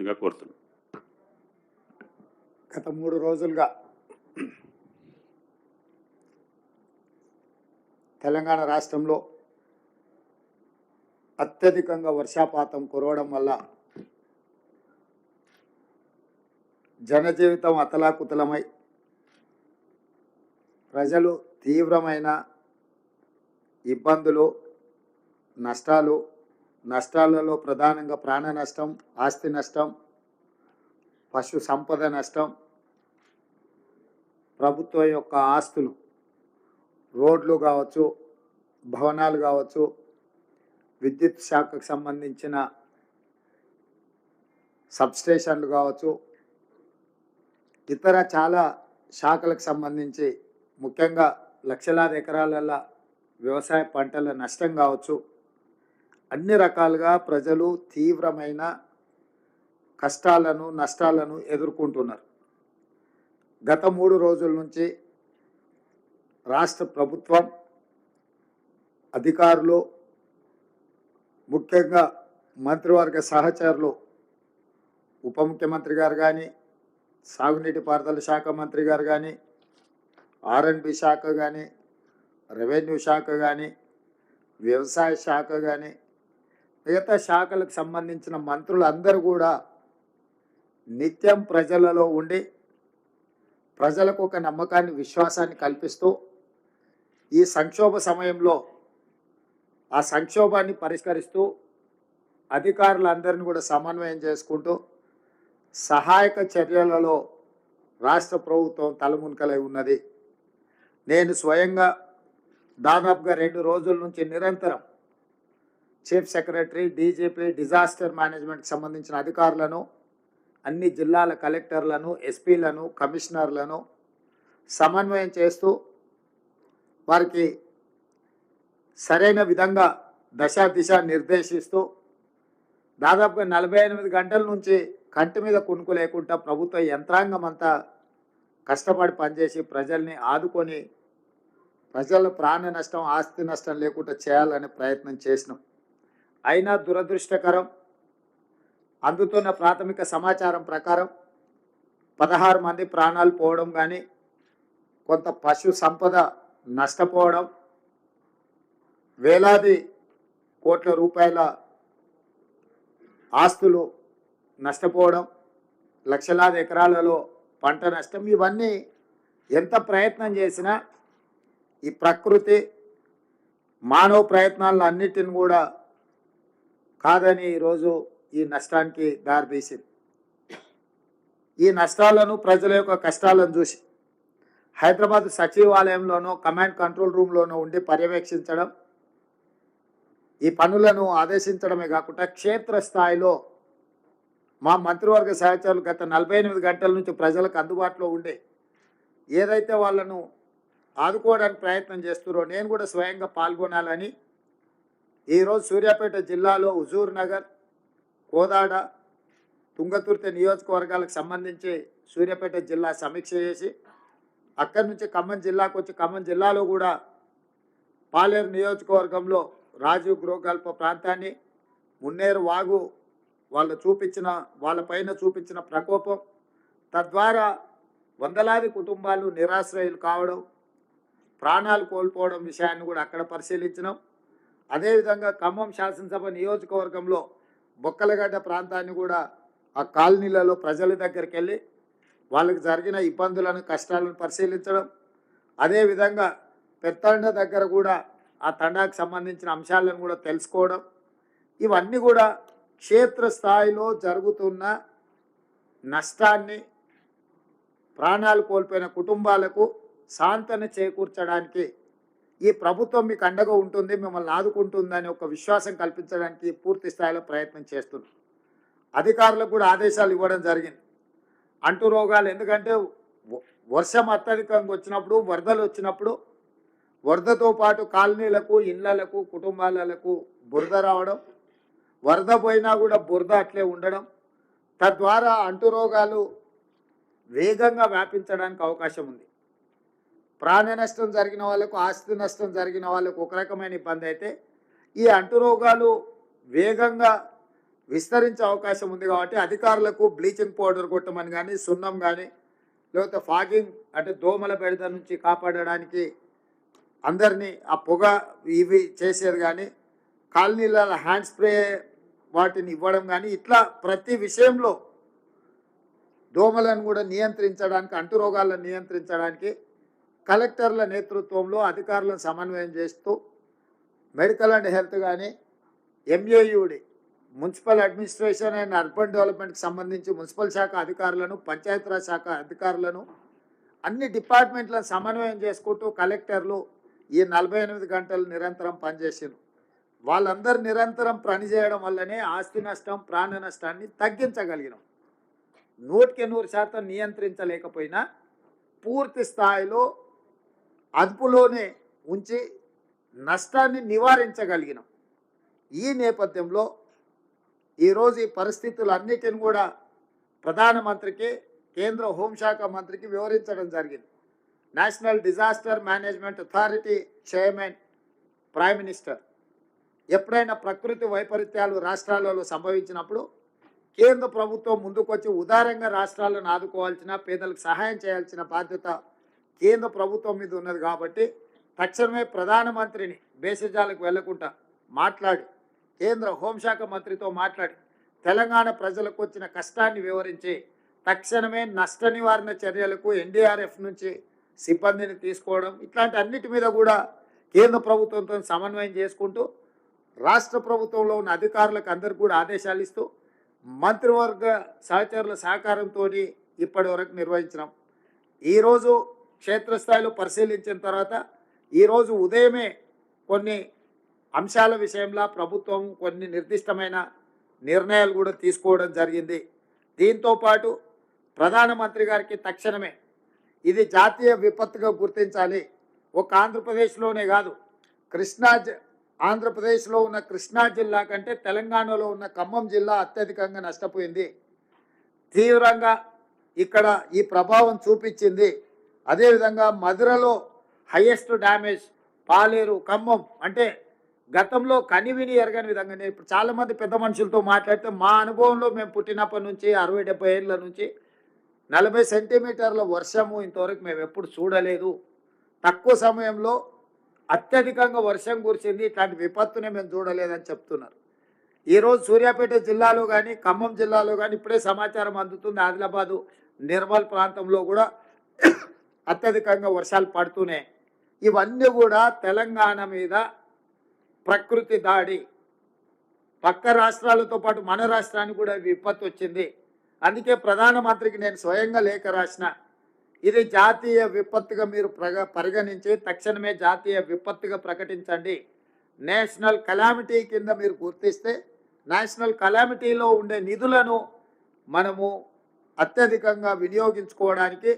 తెలియజేయవలసిందిగా కోరుతున్నాను. గత 3 రోజులుగా తెలంగాణ రాష్ట్రంలో అత్యధికంగా వర్షపాతం కురవడం వల్ల జనజీవితం అతలాకుతలమై ప్రజలు తీవ్రమైన ఇబ్బందులు, నష్టాలలో ప్రధానంగా ప్రాణ నష్టం, ఆస్తి నష్టం, పశు సంపద నష్టం, ప్రభుత్వం యొక్క ఆస్తులు, రోడ్లు కావచ్చు, భవనాలు కావచ్చు, విద్యుత్ శాఖకు సంబంధించిన సబ్స్టేషన్లు కావచ్చు, ఇతర చాలా శాఖలకు సంబంధించి ముఖ్యంగా లక్షలాది ఎకరాలలో వ్యవసాయ పంటల నష్టం కావచ్చు, అన్ని రకాలుగా ప్రజలు తీవ్రమైన కష్టాలను, నష్టాలను ఎదుర్కొంటున్నారు. గత 3 రోజుల నుంచి రాష్ట్ర ప్రభుత్వం, అధికారులు, ముఖ్యంగా మంత్రివర్గ సహచరులు, ఉప ముఖ్యమంత్రి గారు కానీ, సాగునీటి పారుదల శాఖ మంత్రి గారు కానీ, R&B శాఖ కానీ, రెవెన్యూ శాఖ కానీ, వ్యవసాయ శాఖ కానీ, మిగతా శాఖలకు సంబంధించిన మంత్రులందరూ కూడా నిత్యం ప్రజలలో ఉండి ప్రజలకు ఒక నమ్మకాన్ని, విశ్వాసాన్ని కల్పిస్తూ ఈ సంక్షోభ సమయంలో ఆ సంక్షోభాన్ని పరిష్కరిస్తూ అధికారులందరినీ కూడా సమన్వయం చేసుకుంటూ సహాయక చర్యలలో రాష్ట్ర ప్రభుత్వం తలమునకలై ఉన్నది. నేను స్వయంగా దాదాపుగా 2 రోజుల నుంచి నిరంతరం చీఫ్ సెక్రటరీ, డీజీపీ, డిజాస్టర్ మేనేజ్మెంట్కి సంబంధించిన అధికారులను, అన్ని జిల్లాల కలెక్టర్లను, ఎస్పీలను, కమిషనర్లను సమన్వయం చేస్తూ వారికి సరైన విధంగా దిశ నిర్దేశిస్తూ దాదాపుగా 48 గంటల నుంచి కంటి మీద కునుకు లేకుండా ప్రభుత్వ యంత్రాంగం అంతా కష్టపడి పనిచేసి ప్రజల్ని ఆదుకొని ప్రజల ప్రాణ నష్టం, ఆస్తి నష్టం లేకుండా చేయాలనే ప్రయత్నం చేసినాం. అయినా దురదృష్టకరం, అందుతున్న ప్రాథమిక సమాచారం ప్రకారం 16 మంది ప్రాణాలు పోవడం కానీ, కొంత పశు సంపద నష్టపోవడం, వేలాది కోట్ల రూపాయల ఆస్తులు నష్టపోవడం, లక్షలాది ఎకరాలలో పంట నష్టం, ఇవన్నీ ఎంత ప్రయత్నం చేసినా ఈ ప్రకృతి మానవ ప్రయత్నాలను అన్నిటిని కూడా కాదని ఈరోజు ఈ నష్టానికి దారితీసింది. ఈ నష్టాలను, ప్రజల యొక్క కష్టాలను చూసి హైదరాబాద్ సచివాలయంలోనో, కమాండ్ కంట్రోల్ రూమ్లోనో ఉండి పర్యవేక్షించడం, ఈ పనులను ఆదేశించడమే కాకుండా క్షేత్రస్థాయిలో మా మంత్రివర్గ సహచరులు గత 48 గంటల నుంచి ప్రజలకు అందుబాటులో ఉండే ఏదైతే వాళ్ళను ఆదుకోవడానికి ప్రయత్నం చేస్తున్నారో నేను కూడా స్వయంగా పాల్గొనాలని ఈరోజు సూర్యాపేట జిల్లాలో హుజూర్ నగర్, కోదాడ, తుంగతుర్తి నియోజకవర్గాలకు సంబంధించి సూర్యాపేట జిల్లా సమీక్ష చేసి అక్కడి నుంచి ఖమ్మం జిల్లాకు వచ్చి ఖమ్మం జిల్లాలో కూడా పాలేరు నియోజకవర్గంలో రాజీవ్ గృహకల్ప ప్రాంతాన్ని, మున్నేరు వాగు వాళ్ళపైన చూపించిన ప్రకోపం, తద్వారా వందలాది కుటుంబాలు నిరాశ్రయులు కావడం, ప్రాణాలు కోల్పోవడం విషయాన్ని కూడా అక్కడ పరిశీలించినాం. అదేవిధంగా ఖమ్మం శాసనసభ నియోజకవర్గంలో బొక్కలగడ్డ ప్రాంతాన్ని కూడా ఆ కాలనీలలో ప్రజల దగ్గరికి వెళ్ళి వాళ్ళకి జరిగిన ఇబ్బందులను, కష్టాలను పరిశీలించడం, అదేవిధంగా పెత్తండ దగ్గర కూడా ఆ తండాకు సంబంధించిన అంశాలను కూడా తెలుసుకోవడం, ఇవన్నీ కూడా క్షేత్రస్థాయిలో జరుగుతున్న నష్టాన్ని, ప్రాణాలు కోల్పోయిన కుటుంబాలకు సాంత్వన చేకూర్చడానికి ఈ ప్రభుత్వం మీకు అండగా ఉంటుంది, మిమ్మల్ని ఆదుకుంటుందని ఒక విశ్వాసం కల్పించడానికి పూర్తి స్థాయిలో ప్రయత్నం చేస్తుంది. అధికారులకు కూడా ఆదేశాలు ఇవ్వడం జరిగింది. అంటు రోగాలు, ఎందుకంటే వర్షం అత్యధికంగా వచ్చినప్పుడు, వరదలు వచ్చినప్పుడు వరదతో పాటు కాలనీలకు, ఇళ్లకు, కుటుంబాలకు బురద రావడం, వరద పోయినా కూడా బురద అట్లే ఉండడం, తద్వారా అంటు రోగాలు వేగంగా వ్యాపించడానికి అవకాశం ఉంది. ప్రాణ నష్టం జరిగిన వాళ్ళకు, ఆస్తి నష్టం జరిగిన వాళ్ళకు ఒక రకమైన ఇబ్బంది అయితే, ఈ అంటు రోగాలు వేగంగా విస్తరించే అవకాశం ఉంది. కాబట్టి అధికారులకు బ్లీచింగ్ పౌడర్ కొట్టమని కానీ, సున్నం కానీ, లేకపోతే ఫాగింగ్ అంటే దోమల బెడద నుంచి కాపాడడానికి అందరినీ ఆ పొగ ఇవి చేసేది కానీ, కాలనీల హ్యాండ్ స్ప్రే వాటిని ఇవ్వడం కానీ, ఇట్లా ప్రతి విషయంలో దోమలను కూడా నియంత్రించడానికి, అంటురోగాలను నియంత్రించడానికి కలెక్టర్ల నేతృత్వంలో అధికారులను సమన్వయం చేస్తూ మెడికల్ అండ్ హెల్త్ కానీ, MAUD municipal administration and urban డెవలప్మెంట్కి సంబంధించి మున్సిపల్ శాఖ అధికారులను, పంచాయతీరాజ్ శాఖ అధికారులను, అన్ని డిపార్ట్మెంట్లను సమన్వయం చేసుకుంటూ కలెక్టర్లు ఈ 48 గంటలు నిరంతరం పనిచేసారు. వాళ్ళందరూ నిరంతరం పనిచేయడం వల్లనే ఆస్తి నష్టం, ప్రాణ నష్టాన్ని తగ్గించగలిగినాం. 100% నియంత్రించలేకపోయినా పూర్తి స్థాయిలో అదుపులోనే ఉంచి నష్టాన్ని నివారించగలిగినాం. ఈ నేపథ్యంలో ఈరోజు ఈ పరిస్థితులన్నిటిని కూడా ప్రధానమంత్రికి, కేంద్ర హోంశాఖ మంత్రికి వివరించడం జరిగింది. National disaster management authority chairman prime minister ఎప్పుడైనా ప్రకృతి వైపరీత్యాలు రాష్ట్రాలలో సంభవించినప్పుడు కేంద్ర ప్రభుత్వం ముందుకొచ్చి ఉదారంగా రాష్ట్రాలను ఆదుకోవాల్సిన, పేదలకు సహాయం చేయాల్సిన బాధ్యత కేంద్ర ప్రభుత్వం మీద ఉన్నది. కాబట్టి తక్షణమే ప్రధానమంత్రిని భేషజాలకు వెళ్లకుండా మాట్లాడి, కేంద్ర హోంశాఖ మంత్రితో మాట్లాడి తెలంగాణ ప్రజలకు వచ్చిన కష్టాన్ని వివరించి తక్షణమే నష్ట నివారణ చర్యలకు ఎన్డీఆర్ఎఫ్ నుంచి సిబ్బందిని తీసుకోవడం, ఇట్లాంటి అన్నిటి మీద కూడా కేంద్ర ప్రభుత్వంతో సమన్వయం చేసుకుంటూ రాష్ట్ర ప్రభుత్వంలో ఉన్న అధికారులకు అందరికీ కూడా ఆదేశాలు ఇస్తూ మంత్రివర్గ సహచరుల సహకారంతో ఇప్పటి వరకు నిర్వహించినాం. ఈరోజు క్షేత్రస్థాయిలో పరిశీలించిన తర్వాత ఈరోజు ఉదయమే కొన్ని అంశాల విషయంలో ప్రభుత్వం కొన్ని నిర్దిష్టమైన నిర్ణయాలు కూడా తీసుకోవడం జరిగింది. దీంతోపాటు ప్రధానమంత్రి గారికి తక్షణమే ఇది జాతీయ విపత్తుగా గుర్తించాలి. ఒక ఆంధ్రప్రదేశ్లోనే కాదు, ఆంధ్రప్రదేశ్లో ఉన్న కృష్ణా జిల్లా కంటే తెలంగాణలో ఉన్న ఖమ్మం జిల్లా అత్యధికంగా నష్టపోయింది, తీవ్రంగా ఇక్కడ ఈ ప్రభావం చూపించింది. అదేవిధంగా మధురలో హైయెస్ట్ డ్యామేజ్, పాలేరు, ఖమ్మం అంటే గతంలో కనివిని ఎరగని విధంగా. నేను ఇప్పుడు చాలామంది పెద్ద మనుషులతో మాట్లాడితే మా అనుభవంలో మేము పుట్టినప్పటి నుంచి 60-70 ఏళ్ళ నుంచి 40 సెంటీమీటర్ల వర్షము ఇంతవరకు మేము ఎప్పుడు చూడలేదు. తక్కువ సమయంలో అత్యధికంగా వర్షం కురిసింది, ఇట్లాంటి విపత్తునే మేము చూడలేదని చెప్తున్నారు. ఈరోజు సూర్యాపేట జిల్లాలో కానీ, ఖమ్మం జిల్లాలో కానీ ఇప్పుడే సమాచారం అందుతుంది, ఆదిలాబాదు, నిర్మల్ ప్రాంతంలో కూడా అత్యధికంగా వర్షాలు పడుతూనే. ఇవన్నీ కూడా తెలంగాణ మీద ప్రకృతి దాడి, పక్క రాష్ట్రాలతో పాటు మన రాష్ట్రానికి కూడా విపత్తు వచ్చింది. అందుకే ప్రధానమంత్రికి నేను స్వయంగా లేఖ రాసిన, ఇది జాతీయ విపత్తుగా మీరు పరిగణించి తక్షణమే జాతీయ విపత్తుగా ప్రకటించండి. నేషనల్ కలామిటీ కింద మీరు గుర్తిస్తే నేషనల్ కలామిటీలో ఉండే నిధులను మనము అత్యధికంగా వినియోగించుకోవడానికి,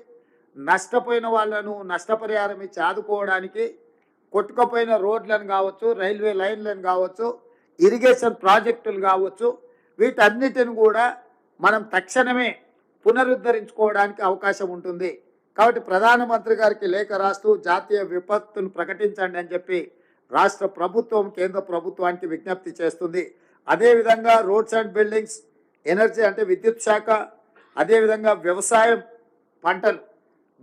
నష్టపోయిన వాళ్ళను నష్టపరిహారం ఇచ్చి ఆదుకోవడానికి, కొట్టుకుపోయిన రోడ్లను కావచ్చు, రైల్వే లైన్లను కావచ్చు, ఇరిగేషన్ ప్రాజెక్టులు కావచ్చు, వీటన్నిటిని కూడా మనం తక్షణమే పునరుద్ధరించుకోవడానికి అవకాశం ఉంటుంది. కాబట్టి ప్రధానమంత్రి గారికి లేఖ రాస్తూ జాతీయ విపత్తును ప్రకటించండి అని చెప్పి రాష్ట్ర ప్రభుత్వం కేంద్ర ప్రభుత్వానికి విజ్ఞప్తి చేస్తుంది. అదేవిధంగా రోడ్స్ అండ్ బిల్డింగ్స్, ఎనర్జీ అంటే విద్యుత్ శాఖ, అదేవిధంగా వ్యవసాయం, పంటలు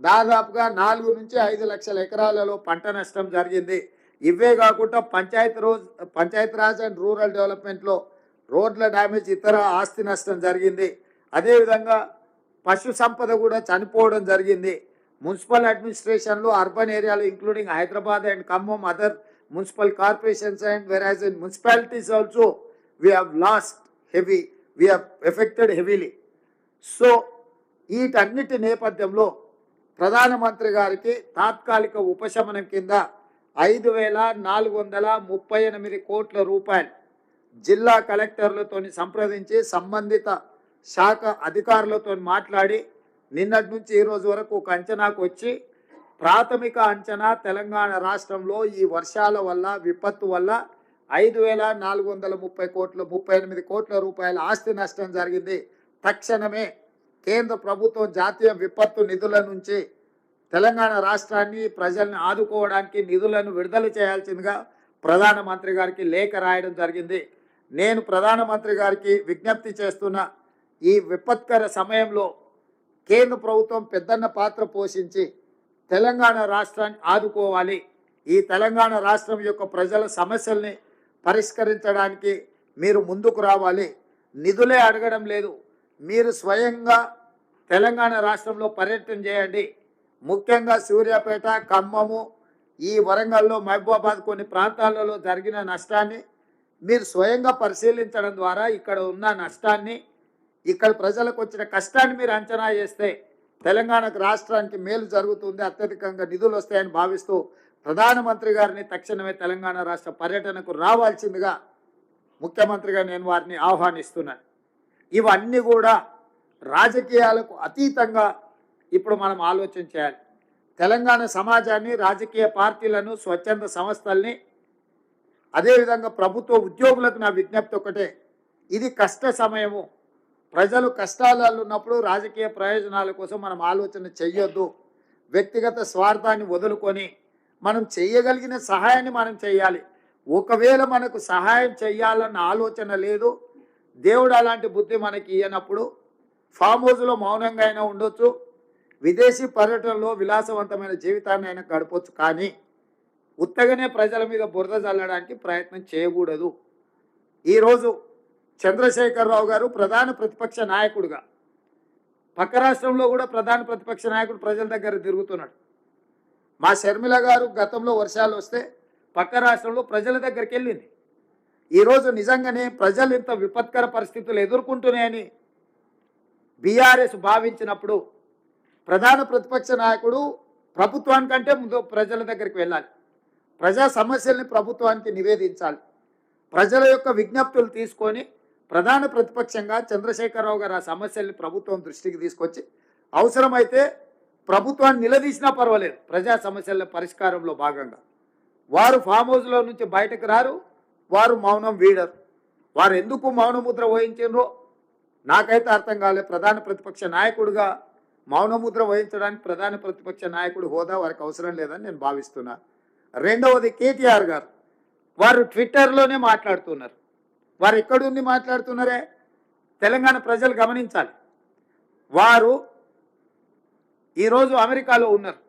దాదాపుగా 4 నుంచి 5 లక్షల ఎకరాలలో పంట నష్టం జరిగింది. ఇవే కాకుండా పంచాయతీరాజ్ అండ్ రూరల్ డెవలప్మెంట్లో రోడ్ల డ్యామేజ్, ఇతర ఆస్తి నష్టం జరిగింది. అదేవిధంగా పశు సంపద కూడా చనిపోవడం జరిగింది. మున్సిపల్ అడ్మినిస్ట్రేషన్లో అర్బన్ ఏరియాలో including Hyderabad and Khammam, other municipal corporations and whereas in municipalities also we have lost heavy, we have affected heavily. So వీటన్నిటి నేపథ్యంలో ప్రధానమంత్రి గారికి తాత్కాలిక ఉపశమనం కింద 5,438 కోట్ల రూపాయలు జిల్లా కలెక్టర్లతో సంప్రదించి సంబంధిత శాఖ అధికారులతో మాట్లాడి నిన్నటి నుంచి ఈ రోజు వరకు ఒక అంచనాకు వచ్చి, ప్రాథమిక అంచనా తెలంగాణ రాష్ట్రంలో ఈ వర్షాల వల్ల, విపత్తు వల్ల 5,438 కోట్ల రూపాయల ఆస్తి నష్టం జరిగింది. తక్షణమే కేంద్ర ప్రభుత్వం జాతీయ విపత్తు నిధుల నుంచి తెలంగాణ రాష్ట్రాన్ని, ప్రజల్ని ఆదుకోవడానికి నిధులను విడుదల చేయాల్సిందిగా ప్రధానమంత్రి గారికి లేఖ రాయడం జరిగింది. నేను ప్రధానమంత్రి గారికి విజ్ఞప్తి చేస్తున్న ఈ విపత్కర సమయంలో కేంద్ర ప్రభుత్వం పెద్దన్న పాత్ర పోషించి తెలంగాణ రాష్ట్రాన్ని ఆదుకోవాలి. ఈ తెలంగాణ రాష్ట్రం యొక్క ప్రజల సమస్యల్ని పరిష్కరించడానికి మీరు ముందుకు రావాలి. నిధులే అడగడం లేదు, మీరు స్వయంగా తెలంగాణ రాష్ట్రంలో పర్యటన చేయండి. ముఖ్యంగా సూర్యాపేట, ఖమ్మము, ఈ వరంగల్లో, మహబూబాబాద్ కొన్ని ప్రాంతాలలో జరిగిన నష్టాన్ని మీరు స్వయంగా పరిశీలించడం ద్వారా ఇక్కడ ఉన్న నష్టాన్ని, ఇక్కడ ప్రజలకు వచ్చిన కష్టాన్ని మీరు అంచనా చేస్తే తెలంగాణకు రాష్ట్రానికి మేలు జరుగుతుంది, అత్యధికంగా నిధులు వస్తాయని భావిస్తూ ప్రధానమంత్రి గారిని తక్షణమే తెలంగాణ రాష్ట్ర పర్యటనకు రావాల్సిందిగా ముఖ్యమంత్రిగా నేను వారిని ఆహ్వానిస్తున్నాను. ఇవన్నీ కూడా రాజకీయాలకు అతీతంగా ఇప్పుడు మనం ఆలోచన చేయాలి. తెలంగాణ సమాజాన్ని, రాజకీయ పార్టీలను, స్వచ్ఛంద సంస్థల్ని, అదేవిధంగా ప్రభుత్వ ఉద్యోగులకు నా విజ్ఞప్తి ఒకటే, ఇది కష్ట సమయము. ప్రజలు కష్టాలలో ఉన్నప్పుడు రాజకీయ ప్రయోజనాల కోసం మనం ఆలోచన చెయ్యొద్దు. వ్యక్తిగత స్వార్థాన్ని వదులుకొని మనం చేయగలిగిన సహాయాన్ని మనం చేయాలి. ఒకవేళ మనకు సహాయం చేయాలన్న ఆలోచన లేదు, దేవుడు అలాంటి బుద్ధి మనకి ఇయ్యనప్పుడు ఫామ్ హౌస్లో మౌనంగా అయినా ఉండొచ్చు, విదేశీ పర్యటనలో విలాసవంతమైన జీవితాన్ని అయినా గడపవచ్చు, కానీ ఉత్తగానే ప్రజల మీద బురద చల్లడానికి ప్రయత్నం చేయకూడదు. ఈరోజు చంద్రశేఖరరావు గారు ప్రధాన ప్రతిపక్ష నాయకుడుగా, పక్క రాష్ట్రంలో కూడా ప్రధాన ప్రతిపక్ష నాయకుడు ప్రజల దగ్గర తిరుగుతున్నాడు. మా షర్మిల గారు గతంలో వర్షాలు వస్తే పక్క రాష్ట్రంలో ప్రజల దగ్గరికి వెళ్ళింది. ఈరోజు నిజంగానే ప్రజలు ఇంత విపత్కర పరిస్థితులు ఎదుర్కొంటున్నాయని బీఆర్ఎస్ భావించినప్పుడు ప్రధాన ప్రతిపక్ష నాయకుడు ప్రభుత్వానికంటే ముందు ప్రజల దగ్గరికి వెళ్ళాలి, ప్రజా సమస్యల్ని ప్రభుత్వానికి నివేదించాలి, ప్రజల యొక్క విజ్ఞప్తులు తీసుకొని ప్రధాన ప్రతిపక్షంగా చంద్రశేఖరరావు గారు ఆ సమస్యల్ని ప్రభుత్వం దృష్టికి తీసుకొచ్చి అవసరమైతే ప్రభుత్వాన్ని నిలదీసినా పర్వాలేదు. ప్రజా సమస్యల పరిష్కారంలో భాగంగా వారు ఫామ్ హౌస్లో నుంచి బయటకు రారు, వారు మౌనం వీడరు. వారు ఎందుకు మౌనముద్ర వహించారో నాకైతే అర్థం కాలేదు. ప్రధాన ప్రతిపక్ష నాయకుడిగా మౌనముద్ర వహించడానికి ప్రధాన ప్రతిపక్ష నాయకుడు హోదా వారికి అవసరం లేదని నేను భావిస్తున్నా. రెండవది కేటీఆర్ గారు, వారు ట్విట్టర్లోనే మాట్లాడుతున్నారు. వారు ఎక్కడుండి మాట్లాడుతున్నారే తెలంగాణ ప్రజలు గమనించాలి. వారు ఈరోజు అమెరికాలో ఉన్నారు,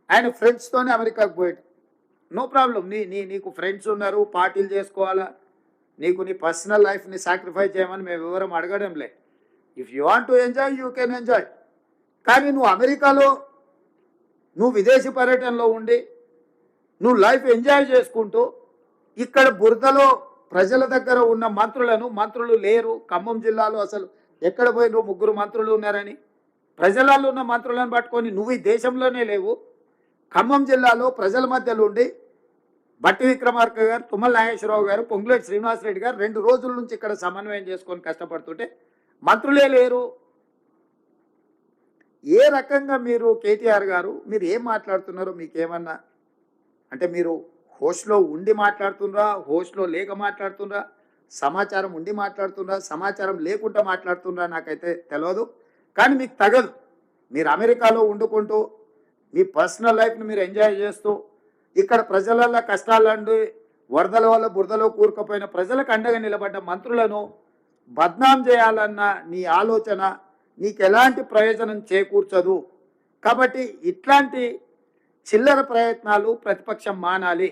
ఆయన ఫ్రెండ్స్తోనే అమెరికాకు పోయాడు. నో ప్రాబ్లం, నీకు ఫ్రెండ్స్ ఉన్నారు, పార్టీలు చేసుకోవాలా, నీకు నీ పర్సనల్ లైఫ్ని సాక్రిఫైస్ చేయమని మేము వివరం అడగడం లే. If you want to enjoy you can enjoy. కానీ నువ్వు అమెరికాలో నువ్వు విదేశీ పర్యటనలో ఉండి నువ్వు లైఫ్ ఎంజాయ్ చేసుకుంటూ ఇక్కడ బురదలో ప్రజల దగ్గర ఉన్న మంత్రులు లేరు. ఖమ్మం జిల్లాలో అసలు ఎక్కడ పోయినరు, 3 మంత్రులు ఉన్నారని ప్రజలలో ఉన్న మంత్రులను పట్టుకొని నువ్వు ఈ దేశంలోనే లేవు. ఖమ్మం జిల్లాలో ప్రజల మధ్యలో ఉండి బట్టి విక్రమార్క గారు, తుమ్మల నాగేశ్వరరావు గారు, పొంగులేటి శ్రీనివాసరెడ్డి గారు 2 రోజుల నుంచి ఇక్కడ సమన్వయం చేసుకొని కష్టపడుతుంటే మంత్రులే లేరు. ఏ రకంగా మీరు కేటీఆర్ గారు మీరు ఏం మాట్లాడుతున్నారో మీకేమన్నా అంటే మీరు హోస్ట్లో ఉండి మాట్లాడుతున్నారా, హోస్ట్లో లేక మాట్లాడుతున్నారా, సమాచారం ఉండి మాట్లాడుతున్నారా, సమాచారం లేకుండా మాట్లాడుతున్నారా నాకైతే తెలియదు. కానీ మీకు తగదు. మీరు అమెరికాలో వండుకుంటూ మీ పర్సనల్ లైఫ్ని మీరు ఎంజాయ్ చేస్తూ ఇక్కడ ప్రజల కష్టాలండి వరదల వల్ల బురదలో కూరుకుపోయిన ప్రజలకు అండగా నిలబడ్డ మంత్రులను బద్నాం చేయాలన్న నీ ఆలోచన నీకు ఎలాంటి ప్రయోజనం చేకూర్చదు. కాబట్టి ఇట్లాంటి చిల్లర ప్రయత్నాలు ప్రతిపక్షం మానాలి.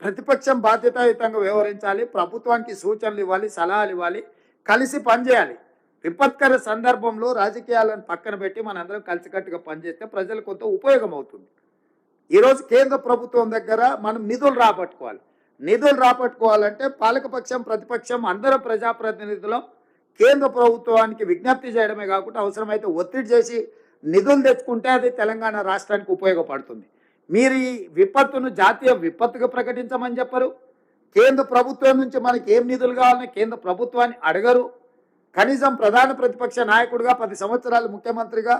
ప్రతిపక్షం బాధ్యతాయుతంగా వ్యవహరించాలి, ప్రభుత్వానికి సూచనలు ఇవ్వాలి, సలహాలు ఇవ్వాలి, కలిసి పనిచేయాలి. విపత్కర సందర్భంలో రాజకీయాలను పక్కన పెట్టి మనందరం కలిసికట్టుగా పనిచేస్తే ప్రజలకు కొంత ఉపయోగం అవుతుంది. ఈరోజు కేంద్ర ప్రభుత్వం దగ్గర మనం నిధులు రాబట్టుకోవాలి. నిధులు రాబట్టుకోవాలంటే పాలకపక్షం, ప్రతిపక్షం అందరం ప్రజాప్రతినిధులం కేంద్ర ప్రభుత్వానికి విజ్ఞప్తి చేయడమే కాకుండా అవసరమైతే ఒత్తిడి చేసి నిధులు తెచ్చుకుంటే అది తెలంగాణ రాష్ట్రానికి ఉపయోగపడుతుంది. మీరు ఈ విపత్తును జాతీయ విపత్తుగా ప్రకటించమని చెప్పరు. కేంద్ర ప్రభుత్వం నుంచి మనకి ఏం నిధులు కావాలని కేంద్ర ప్రభుత్వాన్ని అడగరు. కనీసం ప్రధాన ప్రతిపక్ష నాయకుడిగా 10 సంవత్సరాలు ముఖ్యమంత్రిగా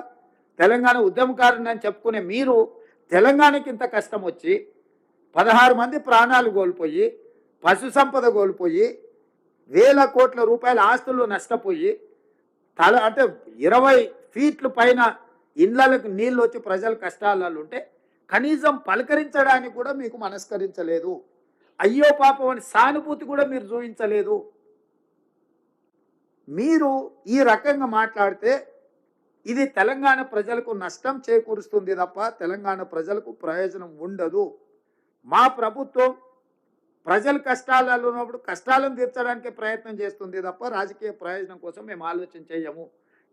తెలంగాణ ఉద్యమకారుని అని చెప్పుకునే మీరు తెలంగాణకి ఇంత కష్టం వచ్చి 16 మంది ప్రాణాలు కోల్పోయి, పశు సంపద కోల్పోయి, వేల కోట్ల రూపాయల ఆస్తులు నష్టపోయి, అంటే 20 ఫీట్ల పైన ఇళ్లకు నీళ్ళు వచ్చి ప్రజలు కష్టాలలో ఉంటే కనీసం పలకరించడానికి కూడా మీకు మనస్కరించలేదు. అయ్యో పాపం అని సానుభూతి కూడా మీరు చూపించలేదు. మీరు ఈ రకంగా మాట్లాడితే ఇది తెలంగాణ ప్రజలకు నష్టం చేకూరుస్తుంది తప్ప తెలంగాణ ప్రజలకు ప్రయోజనం ఉండదు. మా ప్రభుత్వం ప్రజలు కష్టాలలో ఉన్నప్పుడు కష్టాలను తీర్చడానికి ప్రయత్నం చేస్తుంది తప్ప రాజకీయ ప్రయోజనం కోసం మేము ఆలోచన చేయము.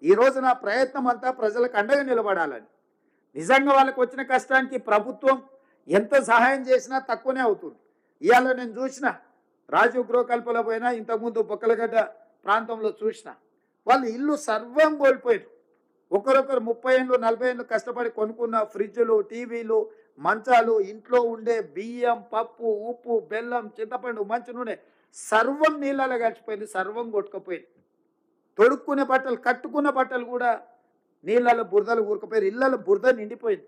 ఈరోజు నా ప్రయత్నం అంతా ప్రజలకు అండగా నిలబడాలని. నిజంగా వాళ్ళకు వచ్చిన కష్టానికి ప్రభుత్వం ఎంత సహాయం చేసినా తక్కువనే అవుతుంది. ఇవాళ నేను చూసిన రాజీవ్ గృహకల్పలో పోయినా, ఇంతకుముందు బొక్కలగడ్డ ప్రాంతంలో చూసిన వాళ్ళు ఇల్లు సర్వం కోల్పోయారు. ఒకరొకరు 30 ఏళ్ళు 40 ఏళ్ళు కష్టపడి కొనుక్కున్న ఫ్రిడ్జ్లు, టీవీలు, మంచాలు, ఇంట్లో ఉండే బియ్యం, పప్పు, ఉప్పు, బెల్లం, చింతపండు, మంచి నూనె సర్వం నీళ్ళలో కలిసిపోయింది, సర్వం కొట్టుకుపోయింది. తొడుక్కునే బట్టలు, కట్టుకున్న బట్టలు కూడా నీళ్ళలో బురదలు ఊరుకుపోయారు, ఇళ్ళలో బురద నిండిపోయింది.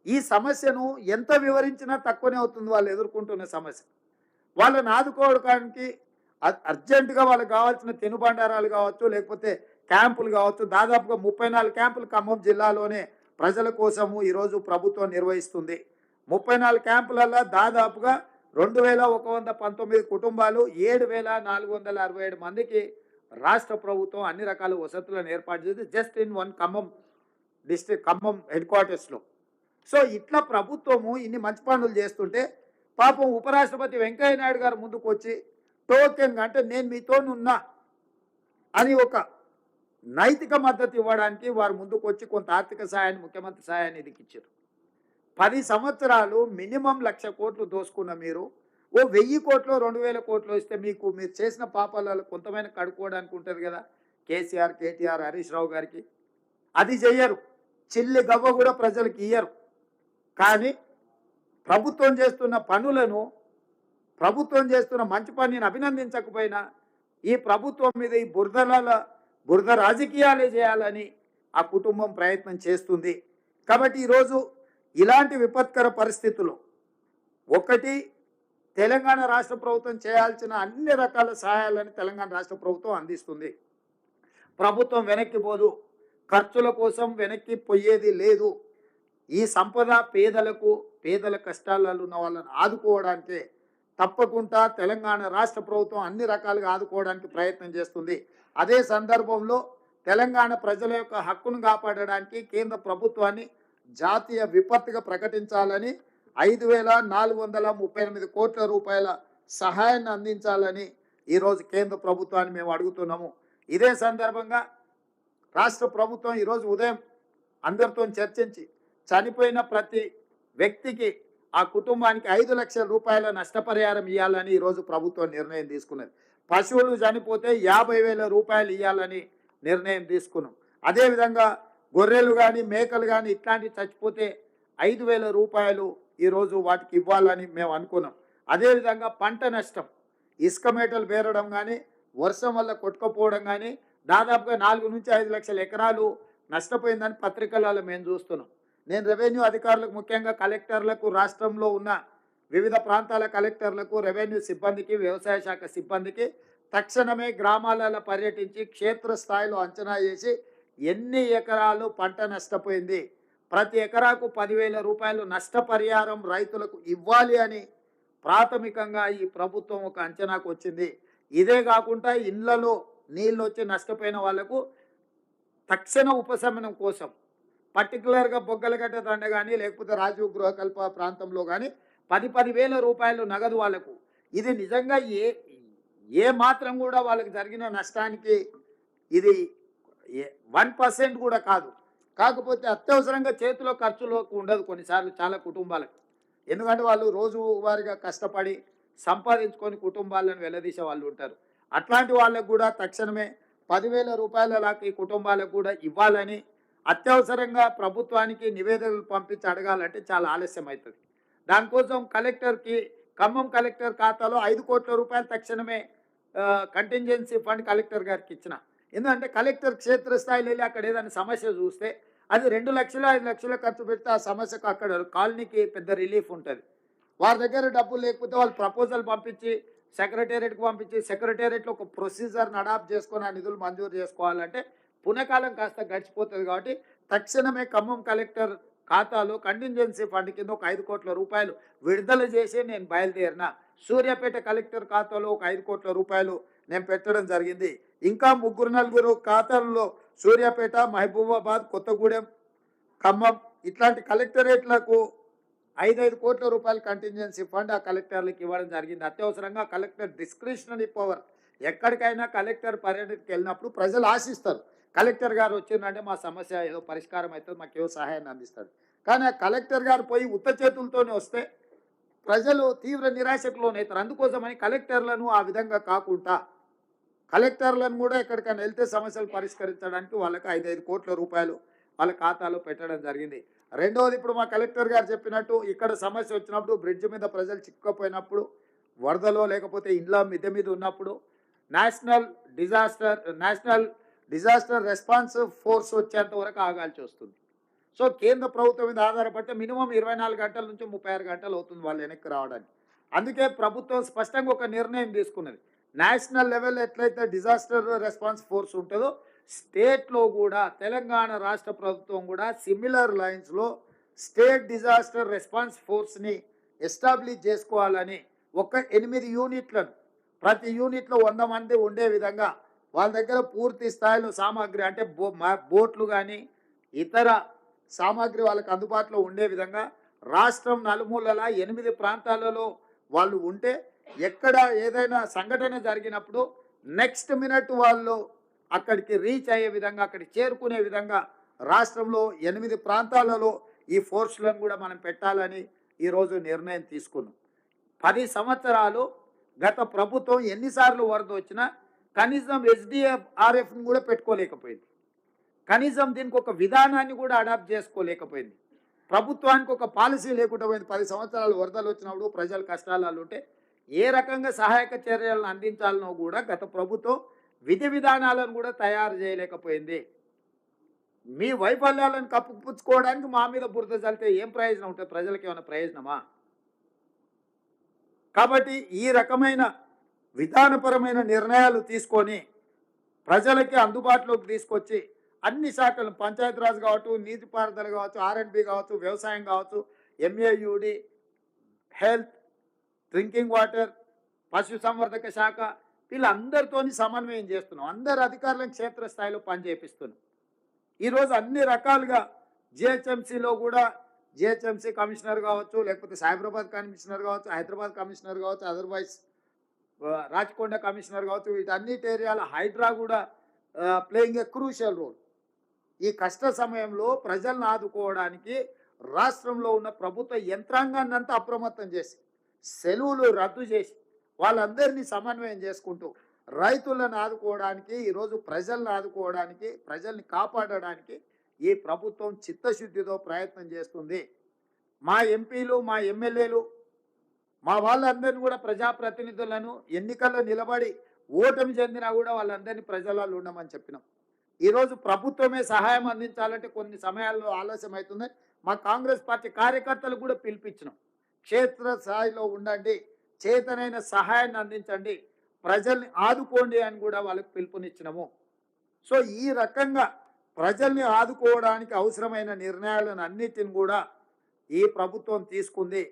ఈ సమస్యను ఎంత వివరించినా తక్కువనే అవుతుంది వాళ్ళు ఎదుర్కొంటున్న సమస్య. వాళ్ళని ఆదుకోవడానికి అర్జెంటుగా వాళ్ళకి కావాల్సిన తినుబండారాలు కావచ్చు, లేకపోతే క్యాంపులు కావచ్చు. దాదాపుగా 34 క్యాంపులు ఖమ్మం జిల్లాలోనే ప్రజల కోసము ఈరోజు ప్రభుత్వం నిర్వహిస్తుంది. 34 క్యాంపులలో దాదాపుగా 2119 కుటుంబాలు, 7467 మందికి రాష్ట్ర ప్రభుత్వం అన్ని రకాల వసతులను ఏర్పాటు చేసి just in one Khammam district, Khammam head క్వార్టర్స్లో. సో ఇట్లా ప్రభుత్వము ఇన్ని మంచి పనులు చేస్తుంటే పాపం ఉపరాష్ట్రపతి వెంకయ్య నాయుడు గారు ముందుకు వచ్చి టోకెన్ అంటే నేను మీతోనున్నా అని ఒక నైతిక మద్దతు ఇవ్వడానికి వారు ముందుకు వచ్చి కొంత ఆర్థిక సహాయాన్ని, ముఖ్యమంత్రి సహాయాన్ని ఇచ్చారు. 10 సంవత్సరాలు మినిమం 1,00,000 కోట్లు దోసుకున్న మీరు ఓ 1000 కోట్లు 2000 కోట్లు ఇస్తే మీకు మీరు చేసిన పాపాలలో కొంతమైన కడుక్కోవడానికి ఉంటుంది కదా. కేసీఆర్, కేటీఆర్, హరీష్ రావు గారికి అది చెయ్యరు. చిల్లి గవ్వ కూడా ప్రజలకు ఇయ్యరు. కానీ ప్రభుత్వం చేస్తున్న పనులను, ప్రభుత్వం చేస్తున్న మంచి పనిని అభినందించకపోయినా ఈ ప్రభుత్వం మీద ఈ బురద రాజకీయాలే చేయాలని ఆ కుటుంబం ప్రయత్నం చేస్తుంది. కాబట్టి ఈరోజు ఇలాంటి విపత్కర పరిస్థితుల్లో ఒకటి, తెలంగాణ రాష్ట్ర ప్రభుత్వం చేయాల్సిన అన్ని రకాల సహాయాలను తెలంగాణ రాష్ట్ర ప్రభుత్వం అందిస్తుంది. ప్రభుత్వం వెనక్కి పోదు, ఖర్చుల కోసం వెనక్కి పోయేది లేదు. ఈ సంపద పేదల కష్టాలలో ఉన్న వాళ్ళని ఆదుకోవడానికే తప్పకుండా తెలంగాణ రాష్ట్ర ప్రభుత్వం అన్ని రకాలుగా ఆదుకోవడానికి ప్రయత్నం చేస్తుంది. అదే సందర్భంలో తెలంగాణ ప్రజల యొక్క హక్కును కాపాడడానికి కేంద్ర ప్రభుత్వాన్ని జాతీయ విపత్తుగా ప్రకటించాలని 5,438 కోట్ల రూపాయల సహాయాన్ని అందించాలని ఈరోజు కేంద్ర ప్రభుత్వాన్ని మేము అడుగుతున్నాము. ఇదే సందర్భంగా రాష్ట్ర ప్రభుత్వం ఈరోజు ఉదయం అందరితో చర్చించి చనిపోయిన ప్రతి వ్యక్తికి, ఆ కుటుంబానికి 5 లక్షల రూపాయల నష్టపరిహారం ఇవ్వాలని ఈరోజు ప్రభుత్వం నిర్ణయం తీసుకున్నది. పశువులు చనిపోతే 50,000 రూపాయలు ఇవ్వాలని నిర్ణయం తీసుకున్నాం. అదేవిధంగా గొర్రెలు కానీ, మేకలు కానీ ఇట్లాంటివి చచ్చిపోతే 5,000 రూపాయలు ఈరోజు వాటికి ఇవ్వాలని మేము అనుకున్నాం. అదేవిధంగా పంట నష్టం, ఇసుక మేటలు పేరడం కానీ, వర్షం వల్ల కొట్టుకుపోవడం కానీ దాదాపుగా 4 నుంచి 5 లక్షల ఎకరాలు నష్టపోయిందని పత్రికలలో మేము చూస్తున్నాం. నేను రెవెన్యూ అధికారులకు, ముఖ్యంగా కలెక్టర్లకు, రాష్ట్రంలో ఉన్న వివిధ ప్రాంతాల కలెక్టర్లకు, రెవెన్యూ సిబ్బందికి, వ్యవసాయ శాఖ సిబ్బందికి తక్షణమే గ్రామాలలో పర్యటించి క్షేత్రస్థాయిలో అంచనా చేసి ఎన్ని ఎకరాలు పంట నష్టపోయింది, ప్రతి ఎకరాకు 10,000 రూపాయలు నష్టపరిహారం రైతులకు ఇవ్వాలి అని ప్రాథమికంగా ఈ ప్రభుత్వం ఒక అంచనాకు వచ్చింది. ఇదే కాకుండా ఇళ్లలో నీళ్ళు వచ్చి నష్టపోయిన వాళ్లకు తక్షణ ఉపశమనం కోసం పర్టికులర్గా బొగ్గలగడ్డ దండ కానీ, లేకపోతే రాజీవ్ గృహకల్ప ప్రాంతంలో కానీ 10,000 రూపాయలు నగదు వాళ్లకు. ఇది నిజంగా ఏ మాత్రం కూడా వాళ్ళకి జరిగిన నష్టానికి ఇది 1% కూడా కాదు. కాకపోతే అత్యవసరంగా చేతిలో ఖర్చులోకి ఉండదు కొన్నిసార్లు చాలా కుటుంబాలకు. ఎందుకంటే వాళ్ళు రోజువారీగా కష్టపడి సంపాదించుకొని కుటుంబాలను వెల్లదీసే వాళ్ళు ఉంటారు. అట్లాంటి వాళ్ళకు కూడా తక్షణమే 10,000 రూపాయల లాగా ఈ కుటుంబాలకు కూడా ఇవ్వాలని అత్యవసరంగా ప్రభుత్వానికి నివేదికలు పంపించి అడగాలంటే చాలా ఆలస్యం అవుతుంది. దానికోసం కలెక్టర్కి, ఖమ్మం కలెక్టర్ ఖాతాలో 5 కోట్ల రూపాయలు తక్షణమే కంటింజెన్సీ ఫండ్ కలెక్టర్ గారికి ఇచ్చిన. ఎందుకంటే కలెక్టర్ క్షేత్రస్థాయిలో వెళ్ళి అక్కడ ఏదైనా సమస్య చూస్తే అది 2 లక్షలు 5 లక్షలు ఖర్చు పెడితే ఆ సమస్యకు అక్కడ కాలనీకి పెద్ద రిలీఫ్ ఉంటుంది. వారి దగ్గర డబ్బులు లేకపోతే వాళ్ళు ప్రపోజల్ పంపించి సెక్రటేరియట్కి పంపించి సెక్రటేరియట్లో ఒక ప్రొసీజర్ని అడాప్ట్ చేసుకొని ఆ నిధులు మంజూరు చేసుకోవాలంటే పునకాలం కాస్త గడిచిపోతుంది. కాబట్టి తక్షణమే ఖమ్మం కలెక్టర్ ఖాతాలో కంటింజెన్సీ ఫండ్ కింద ఒక 5 కోట్ల రూపాయలు విడుదల చేసి నేను బయలుదేరిన. సూర్యాపేట కలెక్టర్ ఖాతాలో ఒక 5 కోట్ల రూపాయలు నేను పెట్టడం జరిగింది. ఇంకా ముగ్గురు నలుగురు ఖాతాల్లో సూర్యాపేట, మహబూబాబాద్, కొత్తగూడెం, ఖమ్మం ఇట్లాంటి కలెక్టరేట్లకు 5 కోట్ల రూపాయలు కంటింజెన్సీ ఫండ్ ఆ కలెక్టర్లకు ఇవ్వడం జరిగింది. అత్యవసరంగా కలెక్టర్ డిస్క్రిషనరీ పవర్. ఎక్కడికైనా కలెక్టర్ పర్యటనకి వెళ్ళినప్పుడు ప్రజలు ఆశిస్తారు, కలెక్టర్ గారు వచ్చిందంటే మా సమస్య ఏదో పరిష్కారం అవుతుంది, మాకు ఏదో సహాయాన్ని అందిస్తారు. కానీ ఆ కలెక్టర్ గారు పోయి ఉత్త చేతులతోనే వస్తే ప్రజలు తీవ్ర నిరాశకు లోనవుతారు. అందుకోసమని కలెక్టర్లను ఆ విధంగా కాకుండా కలెక్టర్లను కూడా ఎక్కడికైనా వెళ్తే సమస్యలు పరిష్కరించడానికి వాళ్ళకి 5 కోట్ల రూపాయలు వాళ్ళ ఖాతాలో పెట్టడం జరిగింది. రెండవది, ఇప్పుడు మా కలెక్టర్ గారు చెప్పినట్టు ఇక్కడ సమస్య వచ్చినప్పుడు, బ్రిడ్జ్ మీద ప్రజలు చిక్కుకుపోయినప్పుడు, వరదలో లేకపోతే ఇండ్ల మిద్దె మీద ఉన్నప్పుడు నేషనల్ డిజాస్టర్ రెస్పాన్స్ ఫోర్స్ వచ్చేంత వరకు ఆగాల్సి వస్తుంది. సో కేంద్ర ప్రభుత్వం మీద ఆధారపడితే మినిమం 24 గంటల నుంచి 36 గంటలు అవుతుంది వాళ్ళు వెనక్కి రావడానికి. అందుకే ప్రభుత్వం స్పష్టంగా ఒక నిర్ణయం తీసుకున్నది. నేషనల్ లెవెల్ ఎట్లయితే డిజాస్టర్ రెస్పాన్స్ ఫోర్స్ ఉంటుందో, స్టేట్లో కూడా తెలంగాణ రాష్ట్ర ప్రభుత్వం కూడా సిమిలర్ లైన్స్లో స్టేట్ డిజాస్టర్ రెస్పాన్స్ ఫోర్స్ని ఎస్టాబ్లిష్ చేసుకోవాలని ఒక 8 యూనిట్లను, ప్రతి యూనిట్లో 100 మంది ఉండే విధంగా వాళ్ళ దగ్గర పూర్తి స్థాయిలో సామాగ్రి అంటే బోట్లు కానీ ఇతర సామాగ్రి వాళ్ళకి అందుబాటులో ఉండే విధంగా రాష్ట్రం నలుమూలల 8 ప్రాంతాలలో వాళ్ళు ఉంటే, ఎక్కడ ఏదైనా సంఘటన జరిగినప్పుడు నెక్స్ట్ మినిట్ వాళ్ళు అక్కడికి రీచ్ అయ్యే విధంగా, అక్కడికి చేరుకునే విధంగా రాష్ట్రంలో 8 ప్రాంతాలలో ఈ ఫోర్స్లను కూడా మనం పెట్టాలని ఈరోజు నిర్ణయం తీసుకున్నాం. 10 సంవత్సరాలు గత ప్రభుత్వం ఎన్నిసార్లు వరద వచ్చినా కనీసం SDRFని కూడా పెట్టుకోలేకపోయింది. కనీసం దీనికి ఒక విధానాన్ని కూడా అడాప్ట్ చేసుకోలేకపోయింది. ప్రభుత్వానికి ఒక పాలసీ లేకుండా పోయింది. 10 సంవత్సరాలు వరదలు వచ్చినప్పుడు ప్రజలు కష్టాలు ఉంటే ఏ రకంగా సహాయక చర్యలను అందించాలనో కూడా గత ప్రభుత్వం విధి విధానాలను కూడా తయారు చేయలేకపోయింది. మీ వైఫల్యాలను కప్పుపుచ్చుకోవడానికి మా మీద బురద చల్లితే ఏం ప్రయోజనం ఉంటుంది? ప్రజలకు ఏమైనా ప్రయోజనమా? కాబట్టి ఈ రకమైన విధానపరమైన నిర్ణయాలు తీసుకొని ప్రజలకి అందుబాటులోకి తీసుకొచ్చి అన్ని శాఖలు, పంచాయతీరాజ్ కావచ్చు, నీటిపారుదల కావచ్చు, R&B కావచ్చు, వ్యవసాయం కావచ్చు, MAUD, హెల్త్, డ్రింకింగ్ వాటర్, పశుసంవర్ధక శాఖ, వీళ్ళందరితో సమన్వయం చేస్తున్నాం. అందరు అధికారులను క్షేత్రస్థాయిలో పనిచేపిస్తున్నాం. ఈరోజు అన్ని రకాలుగా GHMCలో కూడా GHMC కమిషనర్ కావచ్చు, లేకపోతే సైబరాబాద్ కమిషనర్ కావచ్చు, హైదరాబాద్ కమిషనర్ కావచ్చు, అదర్వైజ్ రాచకొండ కమిషనర్ కావచ్చు, వీటన్నిటి ఏరియాల హైడ్రా కూడా ప్లేయింగ్ ఏ క్రూషియల్ రోల్. ఈ కష్ట సమయంలో ప్రజలను ఆదుకోవడానికి రాష్ట్రంలో ఉన్న ప్రభుత్వ యంత్రాంగాన్ని అంతా అప్రమత్తం చేసి, సెలవులు రద్దు చేసి, వాళ్ళందరినీ సమన్వయం చేసుకుంటూ రైతులను ఆదుకోవడానికి, ఈరోజు ప్రజలను ఆదుకోవడానికి, ప్రజల్ని కాపాడడానికి ఈ ప్రభుత్వం చిత్తశుద్ధితో ప్రయత్నం చేస్తుంది. మా ఎంపీలు, మా ఎమ్మెల్యేలు, మా వాళ్ళందరినీ కూడా, ప్రజాప్రతినిధులను ఎన్నికల్లో నిలబడి ఓటమి చెందినా కూడా వాళ్ళందరినీ ప్రజలలో ఉండమని చెప్పినాం. ఈరోజు ప్రభుత్వమే సహాయం అందించాలంటే కొన్ని సమయాల్లో ఆలస్యం అవుతుంది. మా కాంగ్రెస్ పార్టీ కార్యకర్తలు కూడా పిలిపించినాం. క్షేత్రస్థాయిలో ఉండండి, చేతనైన సహాయాన్ని అందించండి, ప్రజల్ని ఆదుకోండి అని కూడా వాళ్ళకి పిలుపునిచ్చినాము. సో ఈ రకంగా ప్రజల్ని ఆదుకోవడానికి అవసరమైన నిర్ణయాలను అన్నిటిని కూడా ఈ ప్రభుత్వం తీసుకుంది.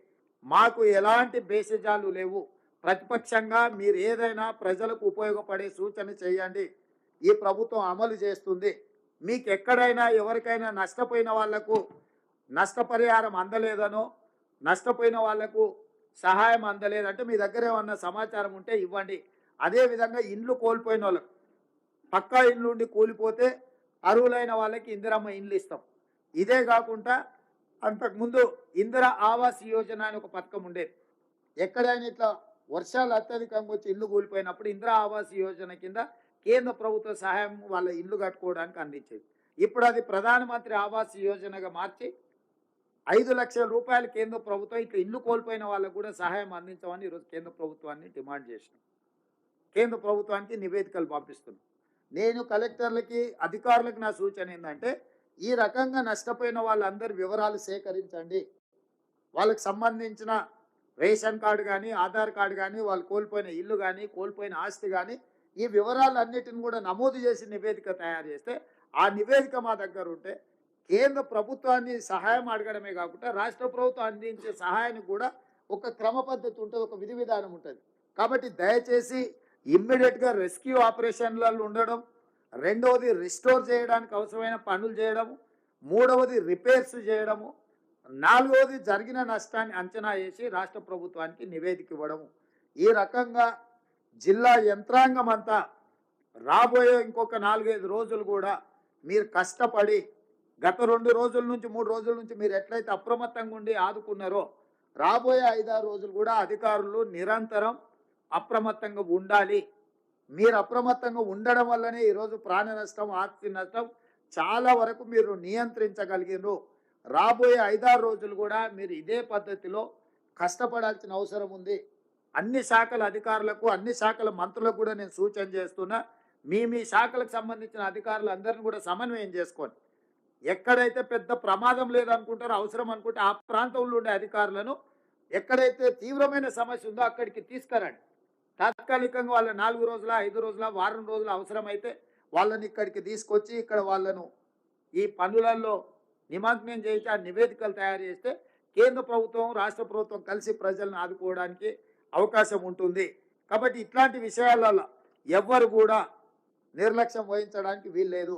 మాకు ఎలాంటి బేసిజాలు లేవు. ప్రతిపక్షంగా మీరు ఏదైనా ప్రజలకు ఉపయోగపడే సూచన చేయండి, ఈ ప్రభుత్వం అమలు చేస్తుంది. మీకు ఎక్కడైనా ఎవరికైనా నష్టపోయిన వాళ్లకు నష్టపరిహారం అందలేదనో, నష్టపోయిన వాళ్లకు సహాయం అందలేదంటే మీ దగ్గర ఏమన్నా సమాచారం ఉంటే ఇవ్వండి. అదేవిధంగా ఇండ్లు కోల్పోయిన వాళ్ళకు, పక్కా ఇండ్లు ఉండి కూలిపోతే అర్హులైన వాళ్ళకి ఇందిరమ్మ ఇండ్లు ఇస్తాం. ఇదే కాకుండా అంతకుముందు ఇందిరా ఆవాస్ యోజన అని ఒక పథకం ఉండేది. ఎక్కడైనా ఇట్లా వర్షాలు అత్యధికంగా వచ్చి ఇల్లు కూలిపోయినప్పుడు ఇందిరా ఆవాస్ యోజన కింద కేంద్ర ప్రభుత్వ సహాయం వాళ్ళ ఇల్లు కట్టుకోవడానికి అందించేది. ఇప్పుడు అది ప్రధానమంత్రి ఆవాస్ యోజనగా మార్చి 5 లక్షల రూపాయలు కేంద్ర ప్రభుత్వం ఇట్లా ఇల్లు కోల్పోయిన వాళ్ళకు కూడా సహాయం అందించమని ఈరోజు కేంద్ర ప్రభుత్వాన్ని డిమాండ్ చేసినాం. కేంద్ర ప్రభుత్వానికి నివేదికలు పంపిస్తున్నాం. నేను కలెక్టర్లకి, అధికారులకు నా సూచన ఏంటంటే, ఈ రకంగా నష్టపోయిన వాళ్ళందరి వివరాలు సేకరించండి. వాళ్ళకి సంబంధించిన రేషన్ కార్డు కానీ, ఆధార్ కార్డు కానీ, వాళ్ళు కోల్పోయిన ఇల్లు కానీ, కోల్పోయిన ఆస్తి కానీ, ఈ వివరాలన్నిటిని కూడా నమోదు చేసి నివేదిక తయారు చేస్తే, ఆ నివేదిక మా దగ్గర ఉంటే కేంద్ర ప్రభుత్వాన్ని సహాయం అడగడమే కాకుండా రాష్ట్ర ప్రభుత్వం అందించే సహాయానికి కూడా ఒక క్రమ పద్ధతి ఉంటుంది, ఒక విధి విధానం ఉంటుంది. కాబట్టి దయచేసి ఇమ్మీడియట్గా రెస్క్యూ ఆపరేషన్లలో ఉండడం, రెండవది రిస్టోర్ చేయడానికి అవసరమైన పనులు చేయడము, మూడవది రిపేర్స్ చేయడము, నాలుగవది జరిగిన నష్టాన్ని అంచనా వేసి రాష్ట్ర ప్రభుత్వానికి నివేదిక ఇవ్వడము. ఈ రకంగా జిల్లా యంత్రాంగం అంతా రాబోయే ఇంకొక 4-5 రోజులు కూడా మీరు కష్టపడి గత 2 రోజుల నుంచి 3 రోజుల నుంచి మీరు ఎట్లయితే అప్రమత్తంగా ఉండి ఆదుకున్నారో రాబోయే 5-6 రోజులు కూడా అధికారులు నిరంతరం అప్రమత్తంగా ఉండాలి. మీరు అప్రమత్తంగా ఉండడం వల్లనే ఈరోజు ప్రాణ నష్టం, ఆస్తి నష్టం చాలా వరకు మీరు నియంత్రించగలిగినారు. రాబోయే 5-6 రోజులు కూడా మీరు ఇదే పద్ధతిలో కష్టపడాల్సిన అవసరం ఉంది. అన్ని శాఖల అధికారులకు, అన్ని శాఖల మంత్రులకు కూడా నేను సూచన చేస్తున్నా, మీ శాఖలకు సంబంధించిన అధికారులందరినీ కూడా సమన్వయం చేసుకోండి. ఎక్కడైతే పెద్ద ప్రమాదం లేదనుకుంటారో, అవసరం అనుకుంటే ఆ ప్రాంతంలో ఉండే అధికారులను ఎక్కడైతే తీవ్రమైన సమస్య ఉందో అక్కడికి తీసుకురండి. తాత్కాలికంగా వాళ్ళ 4 రోజుల, 5 రోజుల, వారం రోజుల అవసరమైతే వాళ్ళని ఇక్కడికి తీసుకొచ్చి ఇక్కడ వాళ్ళను ఈ పనులలో నిమగ్నం చేసి ఆ నివేదికలు తయారు చేస్తే కేంద్ర ప్రభుత్వం, రాష్ట్ర ప్రభుత్వం కలిసి ప్రజలను ఆదుకోవడానికి అవకాశం ఉంటుంది. కాబట్టి ఇట్లాంటి విషయాలలో ఎవ్వరు కూడా నిర్లక్ష్యం వహించడానికి వీల్లేదు.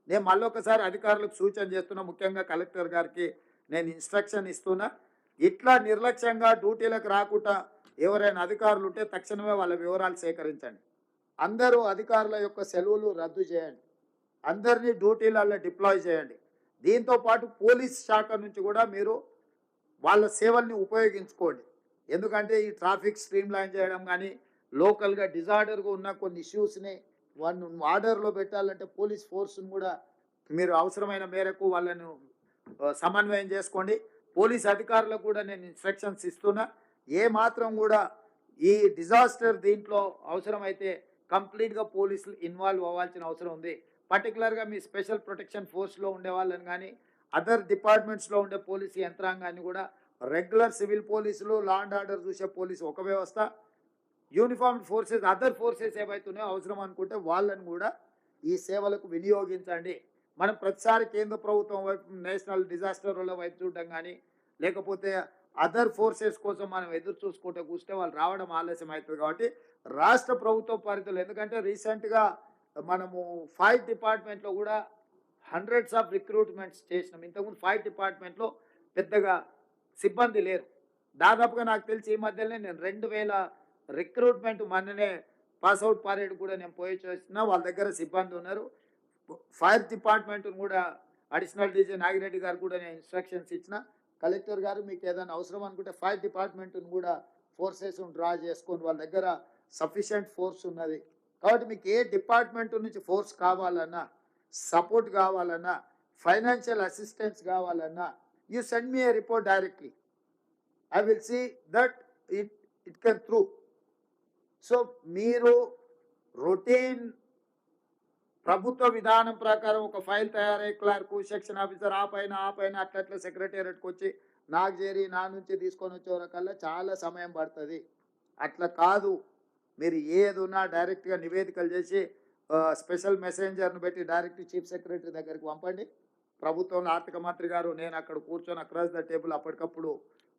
నేను మళ్ళొకసారి అధికారులకు సూచన చేస్తున్నా, ముఖ్యంగా కలెక్టర్ గారికి నేను ఇన్స్ట్రక్షన్ ఇస్తున్నా, ఇట్లా నిర్లక్ష్యంగా డ్యూటీలకు రాకుండా ఎవరైనా అధికారులు ఉంటే తక్షణమే వాళ్ళ వివరాలు సేకరించండి. అందరూ అధికారుల యొక్క సెలవులు రద్దు చేయండి. అందరినీ డ్యూటీలలో డిప్లాయ్ చేయండి. దీంతో పాటు పోలీస్ శాఖ నుంచి కూడా మీరు వాళ్ళ సేవల్ని ఉపయోగించుకోండి. ఎందుకంటే ఈ ట్రాఫిక్ స్ట్రీమ్ లైన్ చేయడం కానీ, లోకల్గా డిజార్డర్గా ఉన్న కొన్ని ఇష్యూస్ని వాళ్ళను ఆర్డర్లో పెట్టాలంటే పోలీస్ ఫోర్స్ను కూడా మీరు అవసరమైన మేరకు వాళ్ళను సమన్వయం చేసుకోండి. పోలీస్ అధికారులకు కూడా నేను ఇన్స్ట్రక్షన్స్ ఇస్తున్నా, ఏ మాత్రం కూడా ఈ డిజాస్టర్ దీంట్లో అవసరమైతే కంప్లీట్గా పోలీసులు ఇన్వాల్వ్ అవ్వాల్సిన అవసరం ఉంది. పర్టికులర్గా మీ స్పెషల్ ప్రొటెక్షన్ ఫోర్స్లో ఉండే వాళ్ళని కానీ, అదర్ డిపార్ట్మెంట్స్లో ఉండే పోలీసు యంత్రాంగాన్ని కూడా, రెగ్యులర్ సివిల్ పోలీసులు, లా అండ్ ఆర్డర్ చూసే పోలీసు ఒక వ్యవస్థ, యూనిఫామ్డ్ ఫోర్సెస్, అదర్ ఫోర్సెస్ ఏవైతున్నాయో అవసరం అనుకుంటే వాళ్ళని కూడా ఈ సేవలకు వినియోగించండి. మనం ప్రతిసారి కేంద్ర ప్రభుత్వం వైపు, నేషనల్ డిజాస్టర్ వైపు చూడడం కానీ, లేకపోతే అదర్ ఫోర్సెస్ కోసం మనం ఎదురు చూసుకుంటూ కూర్చుంటే వాళ్ళు రావడం ఆలస్యం అవుతుంది. కాబట్టి రాష్ట్ర ప్రభుత్వ పరిధిలో, ఎందుకంటే రీసెంట్గా మనము ఫైర్ డిపార్ట్మెంట్లో కూడా హండ్రెడ్స్ ఆఫ్ రిక్రూట్మెంట్స్ చేసినాం. ఇంతకుముందు ఫైర్ డిపార్ట్మెంట్లో పెద్దగా సిబ్బంది లేరు. దాదాపుగా నాకు తెలిసి ఈ మధ్యలోనే నేను 2000 రిక్రూట్మెంట్ మొన్ననే పాస్అవుట్ పరేడ్ కూడా నేను పోయి చేస్తున్నా. వాళ్ళ దగ్గర సిబ్బంది ఉన్నారు. ఫైర్ డిపార్ట్మెంట్ను కూడా అడిషనల్ డీజీ నాగిరెడ్డి గారు కూడా నేను ఇన్స్ట్రక్షన్స్ ఇచ్చిన, కలెక్టర్ గారు మీకు ఏదైనా అవసరం అనుకుంటే ఫైర్ డిపార్ట్మెంట్ను కూడా ఫోర్సెస్ను డ్రా చేసుకొని వాళ్ళ దగ్గర సఫిషియంట్ ఫోర్స్ ఉన్నది. కాబట్టి మీకు ఏ డిపార్ట్మెంట్ నుంచి ఫోర్స్ కావాలన్నా, సపోర్ట్ కావాలన్నా, ఫైనాన్షియల్ అసిస్టెన్స్ కావాలన్నా, you send me a report directly. I will see that it can through. So మీరు రొటీన్ ప్రభుత్వ విధానం ప్రకారం ఒక ఫైల్ తయారయ్యే క్లర్కు, సెక్షన్ ఆఫీసర్ ఆ పైన అట్లా సెక్రటేరియట్కి వచ్చి నాకు చేరి నా నుంచి తీసుకొని వచ్చేవరకల్లా చాలా సమయం పడుతుంది. అట్లా కాదు, మీరు ఏది ఉన్నా డైరెక్ట్గా నివేదికలు చేసి స్పెషల్ మెసెంజర్ను పెట్టి డైరెక్ట్ చీఫ్ సెక్రటరీ దగ్గరికి పంపండి. ప్రభుత్వంలో ఆర్థిక మంత్రి గారు నేను అక్కడ కూర్చొని అక్రాస్ ద టేబుల్ అప్పటికప్పుడు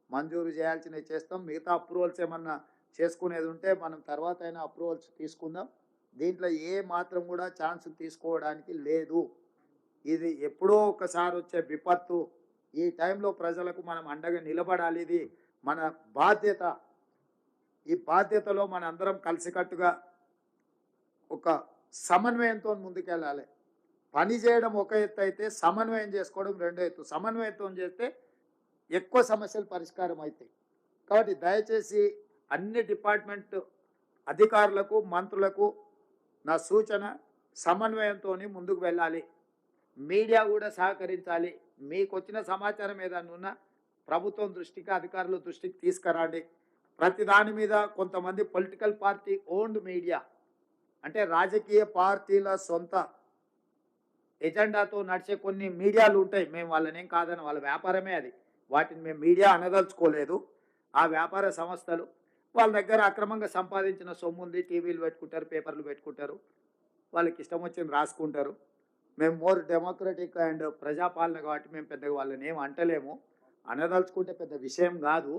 మంజూరు చేయాల్సినవి చేస్తాం. మిగతా అప్రూవల్స్ ఏమన్నా చేసుకునేది ఉంటే మనం తర్వాత అయినా అప్రూవల్స్ తీసుకుందాం. దీంట్లో ఏ మాత్రం కూడా ఛాన్స్ తీసుకోవడానికి లేదు. ఇది ఎప్పుడో ఒకసారి వచ్చే విపత్తు. ఈ టైంలో ప్రజలకు మనం అండగా నిలబడాలి. ఇది మన బాధ్యత. ఈ బాధ్యతలో మన అందరం కలిసికట్టుగా ఒక సమన్వయంతో ముందుకెళ్ళాలి. పని చేయడం ఒక ఎత్తు అయితే సమన్వయం చేసుకోవడం రెండో ఎత్తు. సమన్వయంతో చేస్తే ఎక్కువ సమస్యలు పరిష్కారం అవుతాయి. కాబట్టి దయచేసి అన్ని డిపార్ట్మెంట్ అధికారులకు, మంత్రులకు నా సూచన, సమన్వయంతో ముందుకు వెళ్ళాలి. మీడియా కూడా సహకరించాలి. మీకు వచ్చిన సమాచారం ఏదన్నా ఉన్నా ప్రభుత్వం దృష్టికి, అధికారుల దృష్టికి తీసుకురండి. ప్రతి దాని మీద కొంతమంది పొలిటికల్ పార్టీ ఓన్డ్ మీడియా, అంటే రాజకీయ పార్టీల సొంత ఎజెండాతో నడిచే కొన్ని మీడియాలు ఉంటాయి. మేము వాళ్ళనేం కాదని, వాళ్ళ వ్యాపారమే అది. వాటిని మేము మీడియా అనదలుచుకోలేదు. ఆ వ్యాపార సంస్థలు వాళ్ళ దగ్గర అక్రమంగా సంపాదించిన సొమ్ము ఉంది. టీవీలు పెట్టుకుంటారు, పేపర్లు పెట్టుకుంటారు, వాళ్ళకి ఇష్టం వచ్చింది రాసుకుంటారు. మేము మోర్ డెమోక్రటిక్ అండ్ ప్రజాపాలన కాబట్టి మేము పెద్దగా వాళ్ళని ఏం అంటలేము. అనదలుచుకుంటే పెద్ద విషయం గాదు.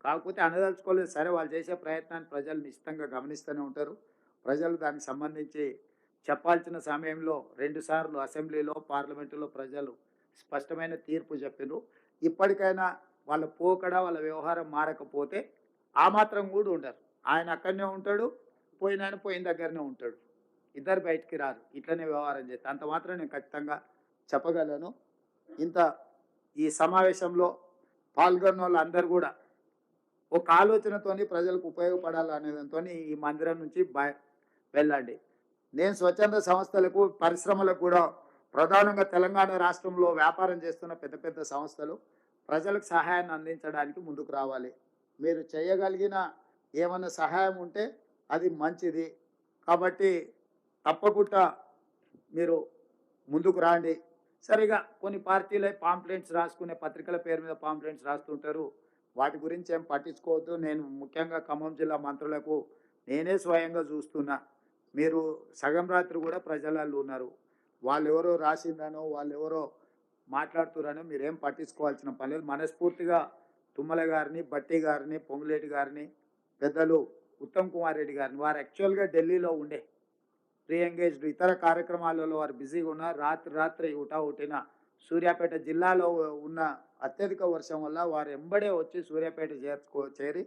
కాకపోతే అనదలుచుకోలేదు సరే వాళ్ళు చేసే ప్రయత్నాన్ని ప్రజలు నిశితంగా గమనిస్తూనే ఉంటారు. ప్రజలు దానికి సంబంధించి చెప్పాల్సిన సమయంలో 2 సార్లు అసెంబ్లీలో, పార్లమెంటులో ప్రజలు స్పష్టమైన తీర్పు చెప్పిర్రు. ఇప్పటికైనా వాళ్ళ పోకడ, వాళ్ళ వ్యవహారం మారకపోతే ఆ మాత్రం గూడా ఉండరు. ఆయన అక్కడనే ఉంటాడు. పోయినాయన పోయిన దగ్గరనే ఉంటాడు. ఇద్దరు బయటికి రారు. ఇట్లనే వ్యవహారం చేస్తే. అంత మాత్రం నేను ఖచ్చితంగా చెప్పగలను. ఇంత ఈ సమావేశంలో పాల్గొన్నోళ్ళందరూ గూడా ఒక ఆలోచనతోని ప్రజలకు ఉపయోగపడాలనే దాంతోని ఈ మందిరం నుంచి వెళ్ళండి. నేను స్వచ్ఛంద సంస్థలకు, పరిశ్రమలకు కూడా ప్రధానంగా తెలంగాణ రాష్ట్రంలో వ్యాపారం చేస్తున్న పెద్ద పెద్ద సంస్థలు ప్రజలకు సహాయాన్ని అందించడానికి ముందుకు రావాలి. మీరు చేయగలిగిన ఏమన్నా సహాయం ఉంటే అది మంచిది. కాబట్టి తప్పకుండా మీరు ముందుకు రాండి. సరిగా కొన్ని పార్టీలే పాంప్లెంట్స్ రాసుకునే పత్రికల పేరు మీద పాంప్లెంట్స్ రాస్తుంటారు. వాటి గురించి ఏం పట్టించుకోవద్దు. నేను ముఖ్యంగా ఖమ్మం జిల్లా మంత్రులకు నేనే స్వయంగా చూస్తున్నా. మీరు సగం రాత్రి కూడా ప్రజలలో ఉన్నారు. వాళ్ళెవరో రాసిందనో, వాళ్ళెవరో మాట్లాడుతురనో మీరేం పట్టించుకోవాల్సిన పని లేదు. మనస్ఫూర్తిగా తుమ్మల గారిని, బట్టి గారిని, పొంగులేటి గారిని, పెద్దలు ఉత్తమ్ కుమార్ రెడ్డి గారిని వారు యాక్చువల్‌గా ఢిల్లీలో ఉండే రీ ఎంగేజ్డ్ ఇతర కార్యక్రమాలలో వారు బిజీగా ఉన్నారు. రాత్రి హుటాహుటిన సూర్యాపేట జిల్లాలో ఉన్న అత్యధిక వర్షం వల్ల వారు ఎంబడే వచ్చి సూర్యాపేట చేరి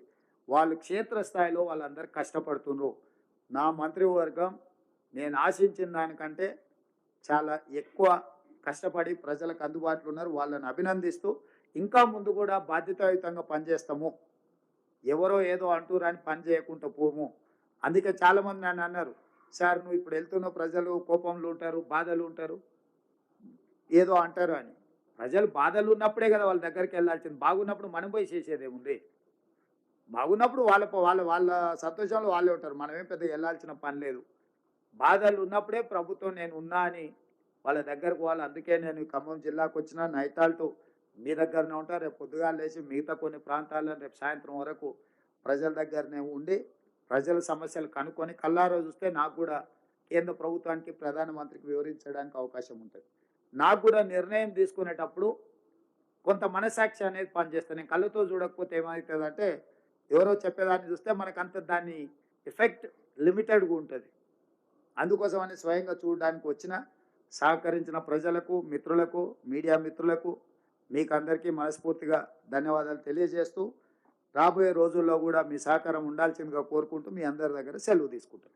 వాళ్ళు క్షేత్రస్థాయిలో వాళ్ళందరూ కష్టపడుతున్నారు. నా మంత్రివర్గం నేను ఆశించిన దానికంటే చాలా ఎక్కువ కష్టపడి ప్రజలకు అందుబాటులో ఉన్నారు. వాళ్ళని అభినందిస్తూ ఇంకా ముందు కూడా బాధ్యతాయుతంగా పనిచేస్తాము. ఎవరో ఏదో అంటురని పని చేయకుండా పోము. అందుకే చాలామంది నన్ను అన్నారు, సార్ నువ్వు ఇప్పుడు వెళ్తున్న ప్రజలు కోపంలో ఉంటారు, బాధలు ఉంటారు, ఏదో అంటారు అని. ప్రజలు బాధలు ఉన్నప్పుడే కదా వాళ్ళ దగ్గరికి వెళ్ళాల్సింది. బాగున్నప్పుడు మనం పోయి చేసేదేముంది. బాగున్నప్పుడు వాళ్ళ వాళ్ళ వాళ్ళ సంతోషంలో వాళ్ళే ఉంటారు. మనమేం పెద్దగా వెళ్ళాల్సిన పని లేదు. బాధలు ఉన్నప్పుడే ప్రభుత్వం నేను ఉన్నా అని వాళ్ళ దగ్గరకు పోవాలి. అందుకే నేను ఈ ఖమ్మం జిల్లాకు వచ్చిన నైట్ టు మీ దగ్గరనే ఉంటా. రేపు పొద్దుగాల లేచి మిగతా కొన్ని ప్రాంతాల్లో రేపు సాయంత్రం వరకు ప్రజల దగ్గరనే ఉండి ప్రజల సమస్యలు కనుక్కొని కల్లారా చూస్తే నాకు కూడా కేంద్ర ప్రభుత్వానికి, ప్రధానమంత్రికి వివరించడానికి అవకాశం ఉంటుంది. నాకు కూడా నిర్ణయం తీసుకునేటప్పుడు కొంత మనసాక్షి అనేది పనిచేస్తుంది. నేను కళ్ళతో చూడకపోతే ఏమవుతుందంటే ఎవరో చెప్పేదాన్ని చూస్తే మనకంత దాన్ని ఎఫెక్ట్ లిమిటెడ్గా ఉంటుంది. అందుకోసమని స్వయంగా చూడడానికి వచ్చిన సహకరించిన ప్రజలకు, మిత్రులకు, మీడియా మిత్రులకు మీకు అందరికీ మనస్ఫూర్తిగా ధన్యవాదాలు తెలియజేస్తూ రాబోయే రోజుల్లో కూడా మీ సహకారం ఉండాల్సిందిగా కోరుకుంటూ మీ అందరి దగ్గర సెలవు తీసుకుంటాను.